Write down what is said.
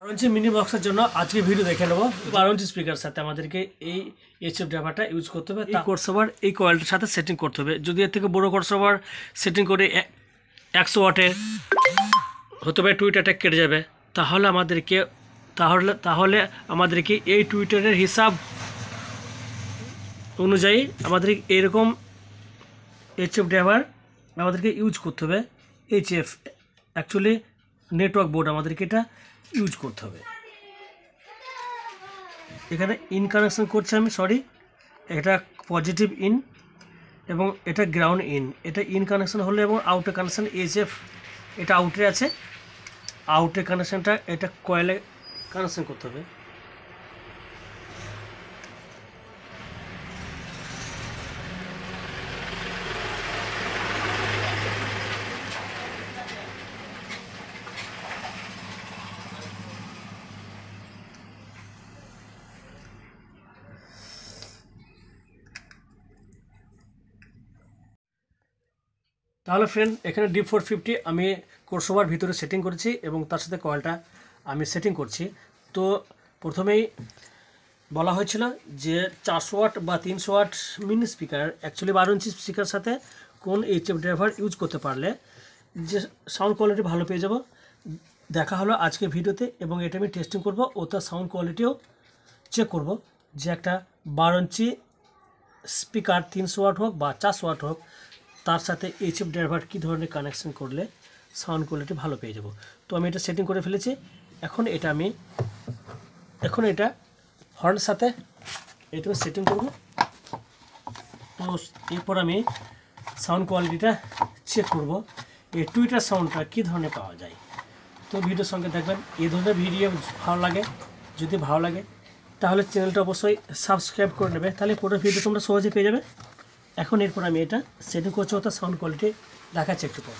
12 mini বক্সের জন্য আজকে ভিডিও দেখে নেব। 12 স্পিকার সাথে আমাদেরকে এই এইচএফ ড্রাইভারটা ইউজ করতে হবে। এই কোর্স ওভার এই কয়েলটার সাথে সেটিং করতে হবে। যদি এর থেকে বড় কোর্স ওভার সেটিং করে 100 ওয়াটের হতে পারে, টুইটারটা কেটে যাবে। তাহলে আমাদেরকে এই টুইটারের হিসাব অনুযায়ী আমাদের এরকম এইচএফ ড্রাইভার আমাদেরকে ইউজ করতে হবে। এইচএফ অ্যাকচুয়ালি নেটওয়ার্ক বোর্ড আমাদেরকে এটা ইউজ করতে হবে। এখানে ইন কানেকশন করছি আমি, এটা পজিটিভ ইন এবং এটা গ্রাউন্ড ইন। এটা ইন কানেকশন হলে এবং আউটের কানেকশন এইচএফ এটা আউটে আছে, আউটের কানেকশনটা এটা কয়েলে কানেকশন করতে হবে। তাহলে ফ্রেন্ড, এখানে D450 আমি কোর্স ওভার ভিতরে সেটিং করেছি এবং তার সাথে কয়েলটা আমি সেটিং করছি। তো প্রথমেই বলা হয়েছিল যে 400 ওয়াট বা 300 watt mini speaker, actually 12 inch speaker সাথে কোন এইচএফ ড্রাইভার ইউজ করতে পারলে যে সাউন্ড কোয়ালিটি ভালো পেয়ে যাব দেখা হলো আজকে ভিডিওতে। এবং এটা আমি টেস্টিং করব ও তার সাউন্ড কোয়ালিটিও চেক করব যে একটা 12 ইঞ্চি স্পিকার 300 ওয়াট হোক বা 400 ওয়াট হোক, তার সাথে এইচএফ ড্রাইভার কী ধরনের কানেকশন করলে সাউন্ড কোয়ালিটি ভালো পেয়ে যাব। তো আমি এটা সেটিং করে ফেলেছি। এখন এটা হর্নের সাথে এটা সেটিং করব। তো এরপর আমি সাউন্ড কোয়ালিটিটা চেক করব, এই টুইটার সাউন্ডটা কী ধরনের পাওয়া যায়। তো ভিডিওর সঙ্গে দেখবেন। এই ধরনের ভিডিও যদি ভালো লাগে তাহলে চ্যানেলটা অবশ্যই সাবস্ক্রাইব করে নেবে, তাহলে পুরো ভিডিও তোমরা সহজে পেয়ে যাবে। এখন এরপর আমি এটা সেটিং করছি, ওটা সাউন্ড কোয়ালিটি দেখাচ্ছি একটু পর।